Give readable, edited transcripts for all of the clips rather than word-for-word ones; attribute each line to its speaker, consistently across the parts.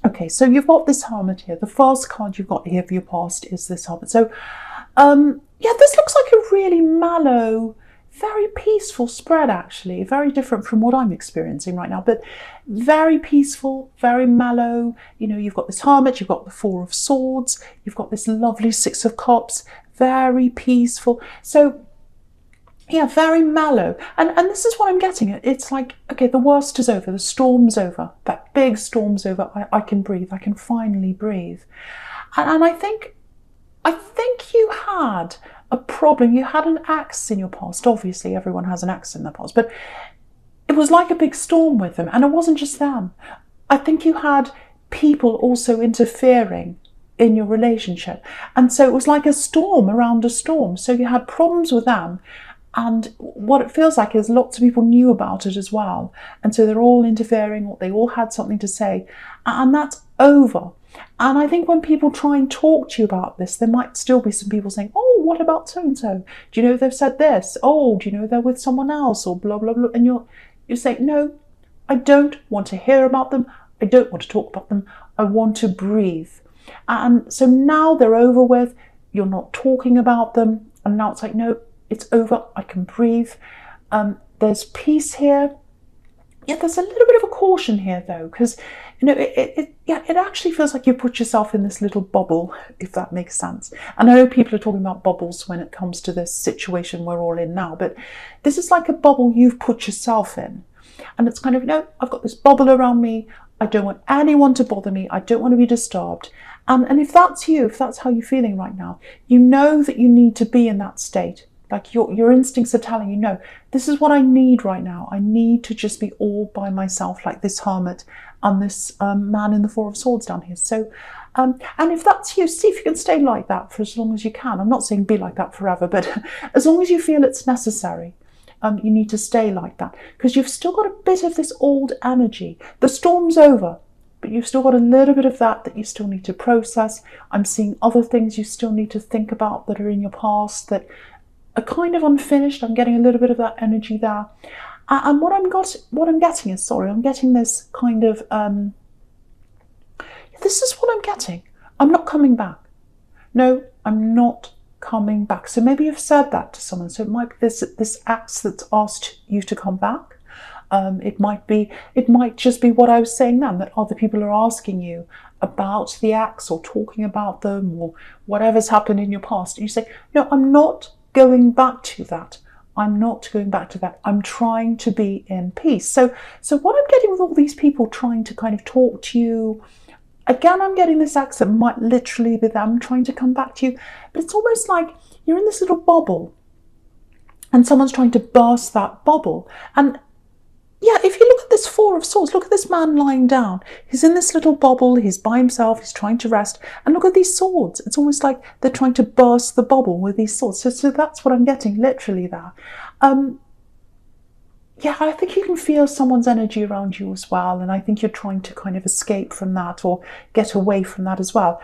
Speaker 1: Okay, so you've got this Hermit here. The first card you've got here for your past is this Hermit. So, yeah, this looks like a really mellow, very peaceful spread, actually. Very different from what I'm experiencing right now, but very peaceful, very mellow. You know, you've got this Hermit, you've got the Four of Swords, you've got this lovely Six of Cups, very peaceful. So, yeah, very mellow. And this is what I'm getting at. It's like, okay, the worst is over. The storm's over. That big storm's over. I can breathe. I can finally breathe. And I think you had a problem. You had an ex in your past. Obviously, everyone has an ex in their past. But it was like a big storm with them. And it wasn't just them. I think you had people also interfering in your relationship. And so it was like a storm around a storm. So you had problems with them. And what it feels like is lots of people knew about it as well. And so they're all interfering, or they all had something to say. And that's over. And I think when people try and talk to you about this, there might still be some people saying, oh, what about so-and-so? Do you know they've said this? Oh, do you know they're with someone else? Or blah, blah, blah. And you're saying, no, I don't want to hear about them. I don't want to talk about them. I want to breathe. And so now they're over with. You're not talking about them. And now it's like, no, it's over. I can breathe. There's peace here. Yeah, there's a little bit of a caution here, though, because you know it actually feels like you put yourself in this little bubble, if that makes sense. And I know people are talking about bubbles when it comes to this situation we're all in now, but this is like a bubble you've put yourself in, and it's kind of, no, I've got this bubble around me. I don't want anyone to bother me. I don't want to be disturbed. And if that's you, if that's how you're feeling right now, you know that you need to be in that state. Like your instincts are telling you, no, this is what I need right now. I need to just be all by myself, like this Hermit and this man in the Four of Swords down here. So, and if that's you, see if you can stay like that for as long as you can. I'm not saying be like that forever, but as long as you feel it's necessary, you need to stay like that, because you've still got a bit of this old energy. The storm's over, but you've still got a little bit of that you still need to process. I'm seeing other things you still need to think about that are in your past that are kind of unfinished. I'm getting a little bit of that energy there. And what I'm getting is, I'm getting this kind of, this is what I'm getting. I'm not coming back. No, I'm not coming back. So maybe you've said that to someone. So it might be this ex that's asked you to come back. It might just be what I was saying then, that other people are asking you about the ex or talking about them or whatever's happened in your past. And you say, no, I'm not going back to that. I'm not going back to that. I'm trying to be in peace. So what I'm getting with all these people trying to kind of talk to you, again, I'm getting this accent might literally be them trying to come back to you, but it's almost like you're in this little bubble and someone's trying to burst that bubble. And yeah, if you look at this Four of Swords, look at this man lying down. He's in this little bubble, he's by himself, he's trying to rest. And look at these swords. It's almost like they're trying to burst the bubble with these swords. So that's what I'm getting literally there. Yeah, I think you can feel someone's energy around you as well. And I think you're trying to kind of escape from that or get away from that as well.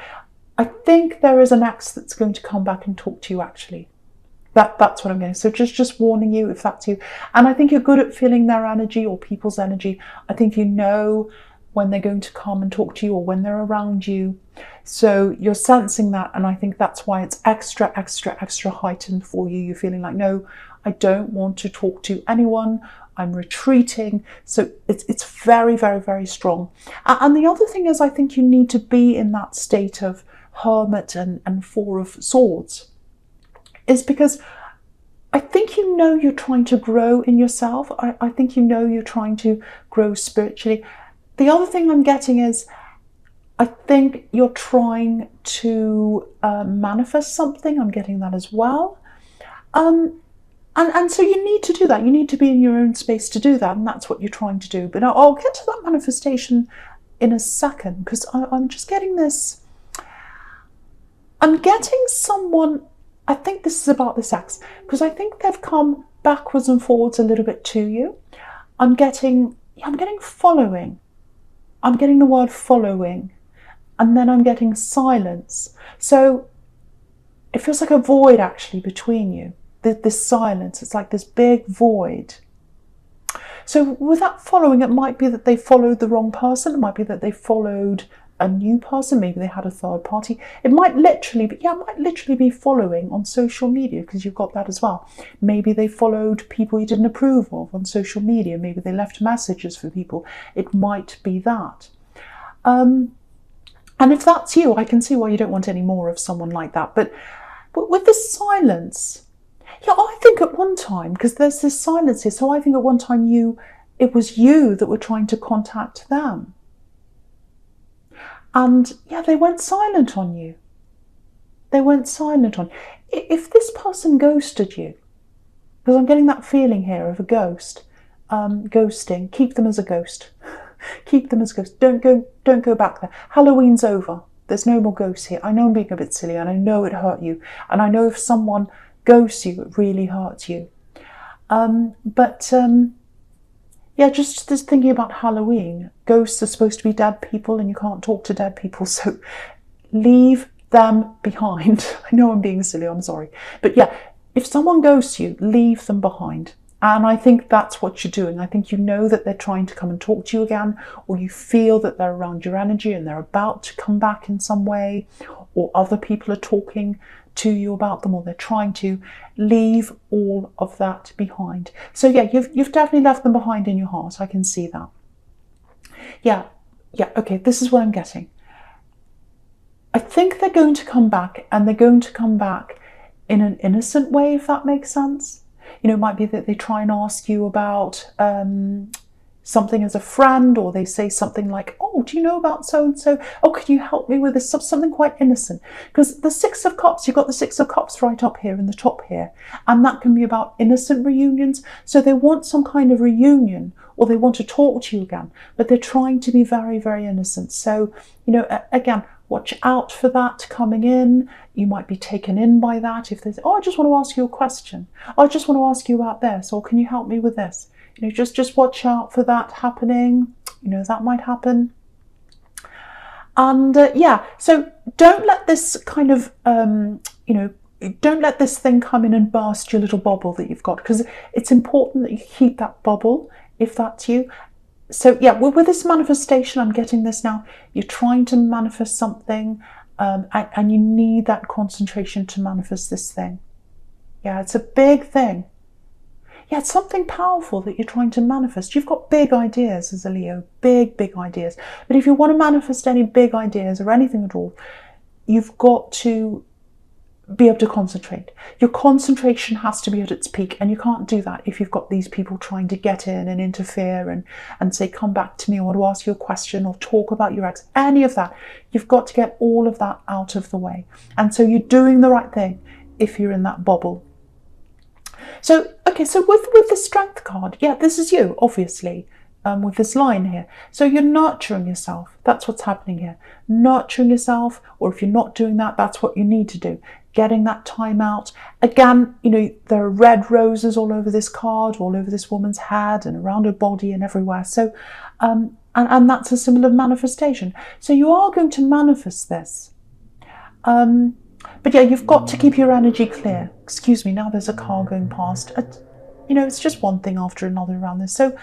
Speaker 1: I think there is an ex that's going to come back and talk to you, actually. That's what I'm getting. So just warning you if that's you. And I think you're good at feeling their energy or people's energy. I think you know when they're going to come and talk to you or when they're around you. So you're sensing that. And I think that's why it's extra heightened for you. You're feeling like, no, I don't want to talk to anyone. I'm retreating. So it's very, very, very strong. And the other thing is, I think you need to be in that state of Hermit and Four of Swords. Is because I think you know you're trying to grow in yourself. I think you know you're trying to grow spiritually. The other thing I'm getting is I think you're trying to manifest something. I'm getting that as well. And so you need to do that. You need to be in your own space to do that. And that's what you're trying to do. But I'll get to that manifestation in a second, because I'm just getting this. I'm getting someone. I think this is about this ex, because I think they've come backwards and forwards a little bit to you. I'm getting following. I'm getting the word following, and then I'm getting silence. So it feels like a void actually between you. This silence, it's like this big void. So with that following, it might be that they followed the wrong person. It might be that they followed a new person. Maybe they had a third party. It might literally be following on social media, because you've got that as well. Maybe they followed people you didn't approve of on social media. Maybe they left messages for people. It might be that. And if that's you, I can see why you don't want any more of someone like that. But with the silence, yeah, I think at one time, because there's this silence here, so I think at one time it was you that were trying to contact them. And yeah, they went silent on you. They went silent on you. If this person ghosted you, because I'm getting that feeling here of a ghost, ghosting, keep them as a ghost. Keep them as ghosts. Don't go back there. Halloween's over. There's no more ghosts here. I know I'm being a bit silly, and I know it hurt you. And I know if someone ghosts you, it really hurts you. Yeah, just thinking about Halloween. Ghosts are supposed to be dead people, and you can't talk to dead people, so leave them behind. I know I'm being silly, I'm sorry. But yeah, if someone ghosts you, leave them behind. And I think that's what you're doing. I think you know that they're trying to come and talk to you again, or you feel that they're around your energy and they're about to come back in some way, or other people are talking to you about them, or they're trying to. Leave all of that behind. So yeah, you've definitely left them behind in your heart. I can see that. Yeah, okay, this is what I'm getting. I think they're going to come back, and they're going to come back in an innocent way, if that makes sense. You know, it might be that they try and ask you about something as a friend, or they say something like, oh, do you know about so-and-so? Oh, could you help me with this? Something quite innocent. Because the Six of Cups, you've got the Six of Cups right up here in the top here. And that can be about innocent reunions. So they want some kind of reunion, or they want to talk to you again, but they're trying to be very, very innocent. So, you know, again, watch out for that coming in. You might be taken in by that. If there's, oh, I just want to ask you a question. Oh, I just want to ask you about this, or can you help me with this? You know, just watch out for that happening. You know, that might happen. And yeah, so don't let this kind of, you know, don't let this thing come in and burst your little bubble that you've got, because it's important that you keep that bubble, if that's you. So yeah, with this manifestation, I'm getting this now. You're trying to manifest something, and you need that concentration to manifest this thing. Yeah, it's a big thing. Yeah, it's something powerful that you're trying to manifest. You've got big ideas as a Leo, big ideas. But if you want to manifest any big ideas or anything at all, you've got to be able to concentrate. Your concentration has to be at its peak, and you can't do that if you've got these people trying to get in and interfere and say, come back to me, I want to ask you a question, or talk about your ex, any of that. You've got to get all of that out of the way. And so you're doing the right thing if you're in that bubble. So, okay, so with the Strength card, yeah, this is you, obviously, with this line here. So you're nurturing yourself. That's what's happening here. Nurturing yourself, or if you're not doing that, that's what you need to do. Getting that time out. Again, you know, there are red roses all over this card, all over this woman's head and around her body and everywhere. So, and that's a symbol of manifestation. So you are going to manifest this. But yeah, you've got to keep your energy clear. Excuse me, now there's a car going past. You know, it's just one thing after another around this. So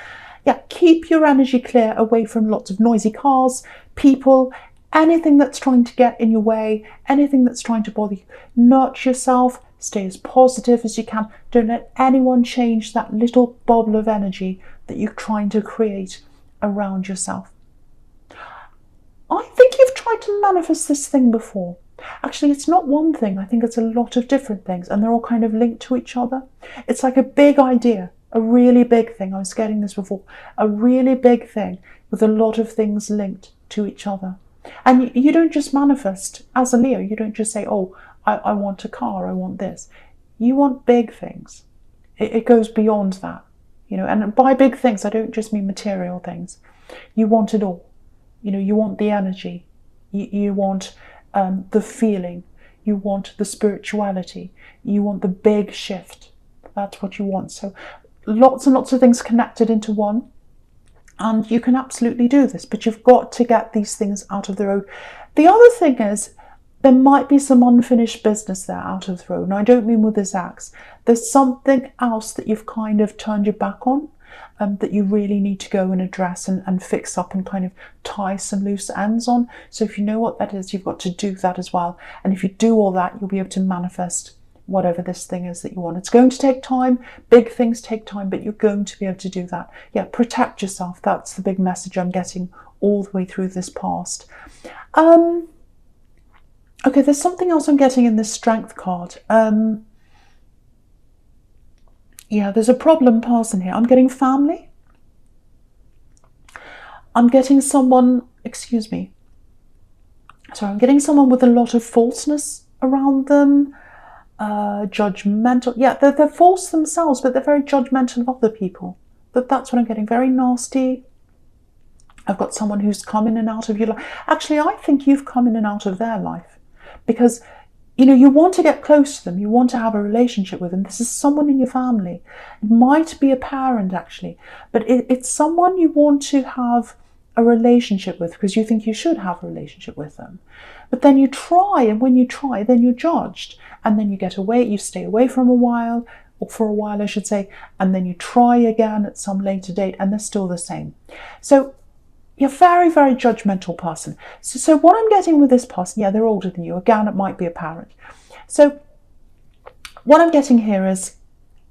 Speaker 1: yeah, keep your energy clear, away from lots of noisy cars, people, anything that's trying to get in your way, anything that's trying to bother you. Nurture yourself, stay as positive as you can. Don't let anyone change that little bubble of energy that you're trying to create around yourself. I think you've tried to manifest this thing before. Actually, it's not one thing. I think it's a lot of different things, and they're all kind of linked to each other. It's like a big idea, a really big thing. I was getting this before. A really big thing with a lot of things linked to each other. And you don't just manifest as a Leo. You don't just say, oh, I want a car, I want this. You want big things. It goes beyond that. You know, and by big things, I don't just mean material things. You want it all. You know, you want the energy. You want the feeling. You want the spirituality. You want the big shift. That's what you want. So lots and lots of things connected into one. And you can absolutely do this, but you've got to get these things out of the road. The other thing is, there might be some unfinished business there out of the road. Now, I don't mean with this axe. There's something else that you've kind of turned your back on. that you really need to go and address and fix up and kind of tie some loose ends on. So if you know what that is, you've got to do that as well. And if you do all that, you'll be able to manifest whatever this thing is that you want. It's going to take time. Big things take time, but you're going to be able to do that. Yeah, protect yourself. That's the big message I'm getting all the way through this past. Okay, there's something else I'm getting in this Strength card. Yeah, there's a problem person here. I'm getting family. I'm getting someone, excuse me. Sorry, I'm getting someone with a lot of falseness around them. Judgmental. Yeah, they're false themselves, but they're very judgmental of other people. That's what I'm getting. Very nasty. I've got someone who's come in and out of your life. Actually, I think you've come in and out of their life because, you know, you want to get close to them. You want to have a relationship with them. This is someone in your family. It might be a parent, actually, but it's someone you want to have a relationship with because you think you should have a relationship with them. But then you try, and when you try, then you're judged. And then you get away, you stay away from a while, or for a while, I should say, and then you try again at some later date, and they're still the same. So you're a very, very judgmental person. So what I'm getting with this person, yeah, they're older than you. Again, it might be a parent. So what I'm getting here is,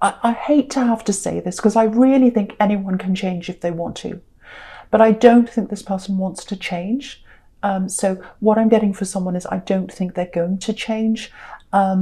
Speaker 1: I hate to have to say this because I really think anyone can change if they want to. But I don't think this person wants to change. So what I'm getting for someone is I don't think they're going to change. I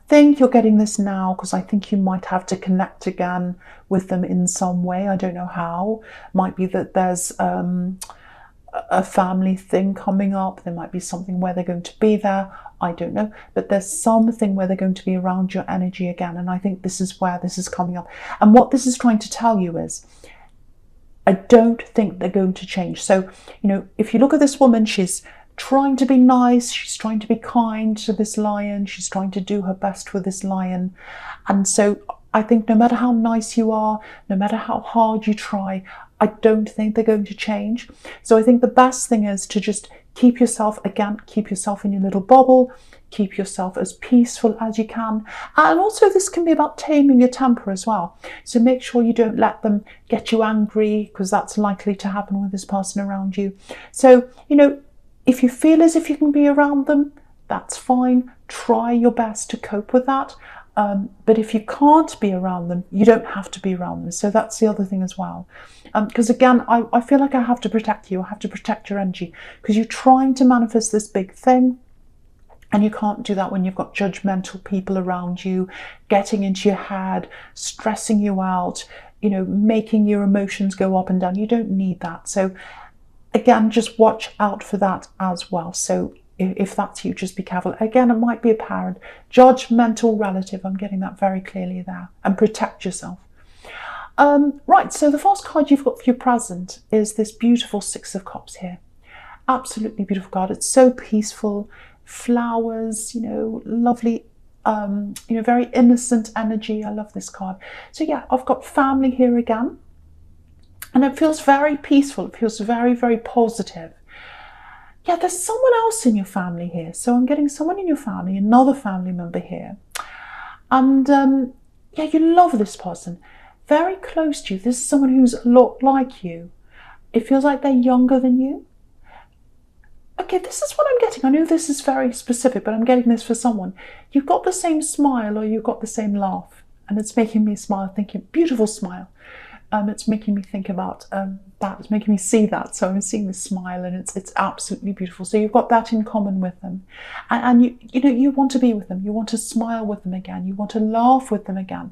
Speaker 1: think you're getting this now because I think you might have to connect again with them in some way. I don't know how. Might be that there's a family thing coming up. There might be something where they're going to be there. I don't know. But there's something where they're going to be around your energy again. And I think this is where this is coming up. And what this is trying to tell you is, I don't think they're going to change. So, you know, if you look at this woman, she's trying to be nice, she's trying to be kind to this lion, she's trying to do her best with this lion. And so I think no matter how nice you are, no matter how hard you try, I don't think they're going to change. So I think the best thing is to just keep yourself in your little bubble, keep yourself as peaceful as you can. And also this can be about taming your temper as well. So make sure you don't let them get you angry because that's likely to happen with this person around you. So, you know, if you feel as if you can be around them, that's fine. Try your best to cope with that. But if you can't be around them, you don't have to be around them. So that's the other thing as well. Because again, I feel like I have to protect you. I have to protect your energy because you're trying to manifest this big thing. And you can't do that when you've got judgmental people around you, getting into your head, stressing you out, you know, making your emotions go up and down. You don't need that. So again, just watch out for that as well. So if that's you, just be careful. Again, it might be a parent, judgmental relative. I'm getting that very clearly there. And protect yourself. Right, so the first card you've got for your present is this beautiful Six of Cups here. Absolutely beautiful card. It's so peaceful. Flowers, you know, lovely, you know, very innocent energy. I love this card. So yeah, I've got family here again. And it feels very peaceful. It feels very, very positive. Yeah, there's someone else in your family here. So I'm getting someone in your family, another family member here. And yeah, you love this person. Very close to you. This is someone who's a lot like you. It feels like they're younger than you. Okay, this is what I'm getting. I know this is very specific, but I'm getting this for someone. You've got the same smile or you've got the same laugh. And it's making me smile, thinking, beautiful smile. It's making me think about that. It's making me see that. So I'm seeing this smile and it's absolutely beautiful. So you've got that in common with them. And you know, you want to be with them. You want to smile with them again. You want to laugh with them again.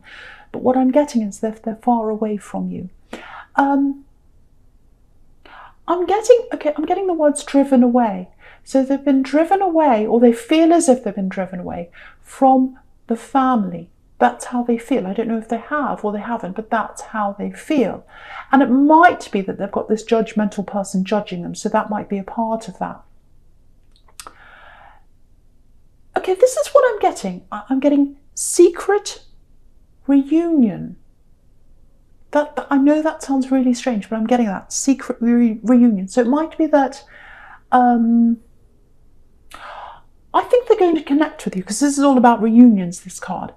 Speaker 1: But what I'm getting is they're far away from you. I'm getting the words driven away. So they've been driven away, or they feel as if they've been driven away from the family. That's how they feel. I don't know if they have or they haven't, but that's how they feel. And it might be that they've got this judgmental person judging them, so that might be a part of that. Okay, this is what I'm getting. I'm getting secret reunion. That I know that sounds really strange, but I'm getting that secret reunion. So it might be that I think they're going to connect with you because this is all about reunions, this card.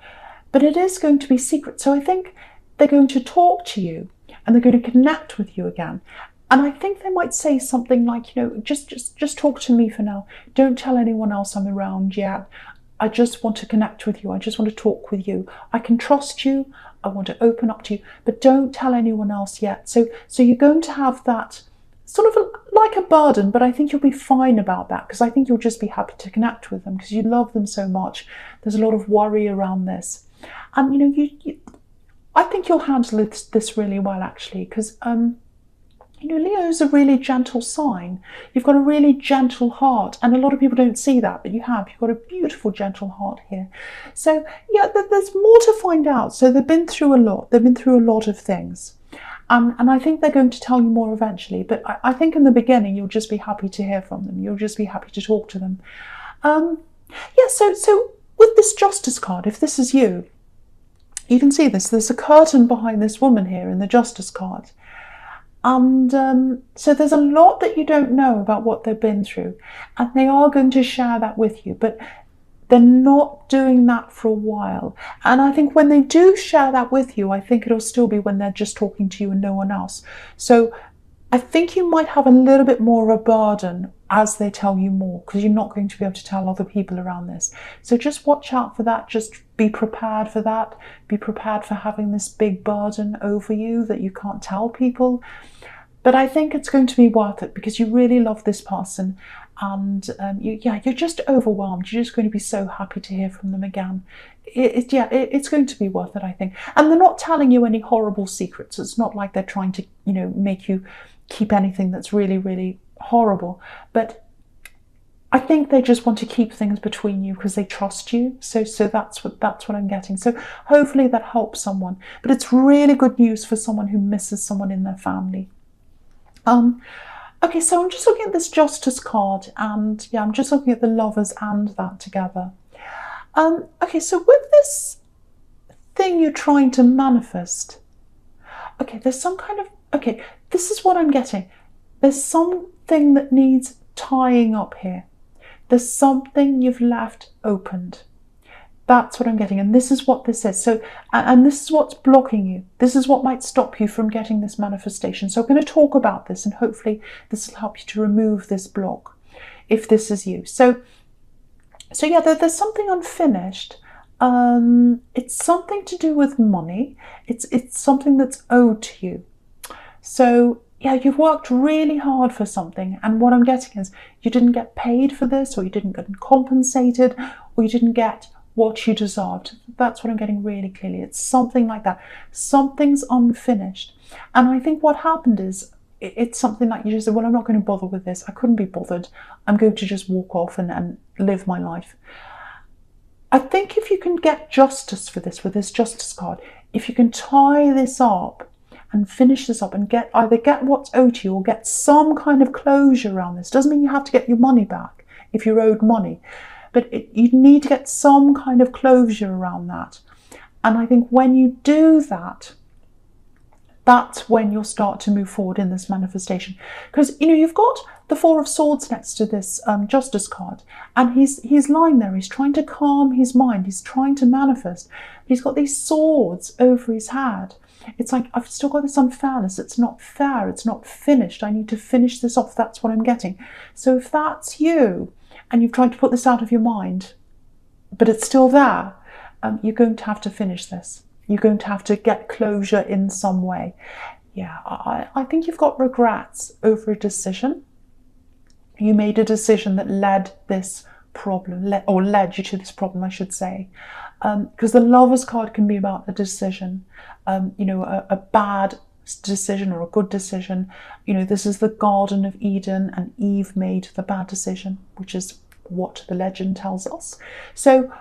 Speaker 1: But it is going to be secret. So I think they're going to talk to you and they're going to connect with you again. And I think they might say something like, just talk to me for now. Don't tell anyone else I'm around yet. I just want to connect with you. I just want to talk with you. I can trust you. I want to open up to you, but don't tell anyone else yet. So you're going to have that sort of like a burden, but I think you'll be fine about that, because I think you'll just be happy to connect with them because you love them so much. There's a lot of worry around this. And, I think you'll handle this really well, actually, because, Leo is a really gentle sign. You've got a really gentle heart, and a lot of people don't see that, but you have. You've got a beautiful, gentle heart here. So, yeah, there's more to find out. So they've been through a lot. They've been through a lot of things. And I think they're going to tell you more eventually. But I think in the beginning, you'll just be happy to hear from them. You'll just be happy to talk to them. So with this Justice card, if this is you, you can see this. There's a curtain behind this woman here in the Justice card. And so there's a lot that you don't know about what they've been through, and they are going to share that with you, but they're not doing that for a while. And I think when they do share that with you, I think it'll still be when they're just talking to you and no one else. So I think you might have a little bit more of a burden as they tell you more, because you're not going to be able to tell other people around this. So just watch out for that. Just be prepared for that. Be prepared for having this big burden over you that you can't tell people. But I think it's going to be worth it, because you really love this person, and you're just overwhelmed. You're just going to be so happy to hear from them again. It's going to be worth it, I think. And they're not telling you any horrible secrets. It's not like they're trying to, make you keep anything that's really, really horrible. But I think they just want to keep things between you because they trust you. So that's what I'm getting. So hopefully that helps someone. But it's really good news for someone who misses someone in their family. Okay, so I'm just looking at this Justice card, and I'm just looking at the Lovers and that together. Okay, so with this thing you're trying to manifest, okay, there's some kind of, okay, this is what I'm getting. There's something that needs tying up here. There's something you've left opened. That's what I'm getting, and this is what this is. So, and this is what's blocking you. This is what might stop you from getting this manifestation. So I'm going to talk about this, and hopefully this will help you to remove this block, if this is you. So yeah, there's something unfinished. It's something to do with money. It's something that's owed to you. So yeah, you've worked really hard for something, and what I'm getting is you didn't get paid for this, or you didn't get compensated, or you didn't get what you deserved. That's what I'm getting really clearly. It's something like that. Something's unfinished. And I think what happened is it's something like you just said, well, I'm not going to bother with this. I couldn't be bothered. I'm going to just walk off and live my life. I think if you can get justice for this, with this Justice card, if you can tie this up and finish this up and either get what's owed to you or get some kind of closure around this. Doesn't mean you have to get your money back if you're owed money. But you need to get some kind of closure around that. And I think when you do that, that's when you'll start to move forward in this manifestation. Because, you've got the Four of Swords next to this Justice card. And he's lying there. He's trying to calm his mind. He's trying to manifest. He's got these swords over his head. It's like, I've still got this unfairness. It's not fair. It's not finished. I need to finish this off. That's what I'm getting. So if that's you, and you've tried to put this out of your mind, but it's still there, you're going to have to finish this. You're going to have to get closure in some way. Yeah, I think you've got regrets over a decision. You made a decision that led this problem, led you to this problem, I should say. Because the Lovers card can be about a decision, a bad decision or a good decision. This is the Garden of Eden, and Eve made the bad decision, which is what the legend tells us. So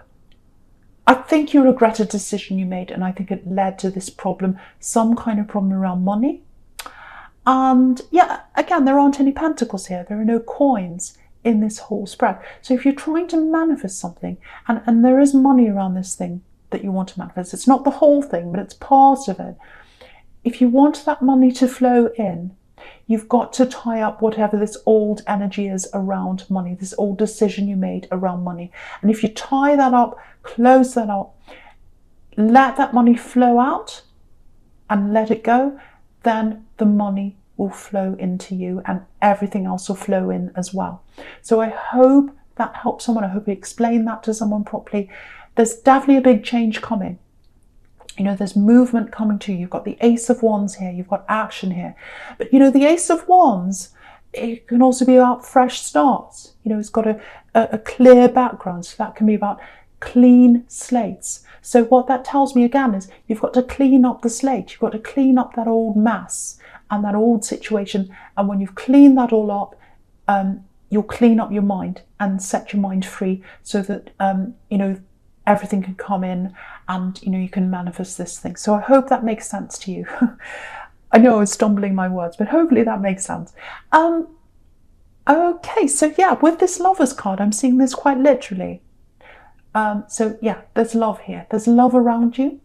Speaker 1: I think you regret a decision you made, and I think it led to this problem, some kind of problem around money. And yeah, again, there aren't any pentacles here. There are no coins in this whole spread. So if you're trying to manifest something, and there is money around this thing that you want to manifest, it's not the whole thing, but it's part of it. If you want that money to flow in, you've got to tie up whatever this old energy is around money, this old decision you made around money. And if you tie that up, close that up, let that money flow out, and let it go, then the money will flow into you and everything else will flow in as well. So I hope that helps someone. I hope you explain that to someone properly. There's definitely a big change coming. You know, there's movement coming to you. You've got the Ace of Wands here. You've got action here. But, you know, the Ace of Wands, it can also be about fresh starts. You know, it's got a clear background. So that can be about clean slates. So what that tells me again is you've got to clean up the slate. You've got to clean up that old mess and that old situation. And when you've cleaned that all up, you'll clean up your mind and set your mind free so that, you know, everything can come in and, you know, you can manifest this thing. So I hope that makes sense to you. I know I was stumbling my words, but hopefully that makes sense. Okay, so yeah, with this Lovers card, I'm seeing this quite literally. So yeah, there's love here. There's love around you.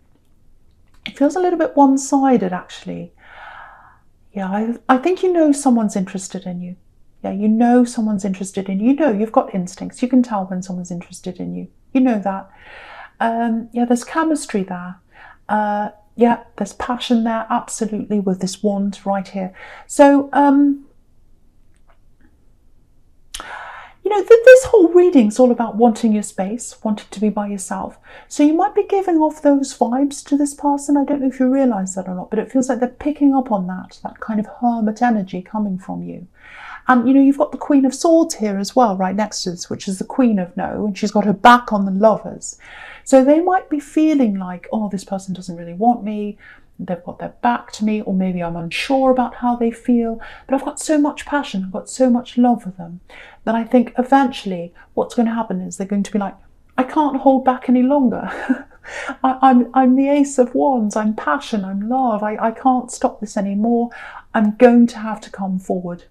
Speaker 1: It feels a little bit one-sided, actually. Yeah, I think you know someone's interested in you. Yeah, you know someone's interested in you. You know, you've got instincts. You can tell when someone's interested in you. You know that. Yeah, there's chemistry there. Yeah, there's passion there, absolutely, with this wand right here. So, you know, this whole reading's all about wanting your space, wanting to be by yourself. So you might be giving off those vibes to this person. I don't know if you realise that or not, but it feels like they're picking up on that kind of hermit energy coming from you. And, you know, you've got the Queen of Swords here as well, right next to this, which is the Queen of No, and she's got her back on the Lovers. So they might be feeling like, oh, this person doesn't really want me. They've got their back to me, or maybe I'm unsure about how they feel, but I've got so much passion, I've got so much love for them, that I think eventually what's going to happen is they're going to be like, I can't hold back any longer. I'm the Ace of Wands, I'm passion, I'm love, I can't stop this anymore. I'm going to have to come forward.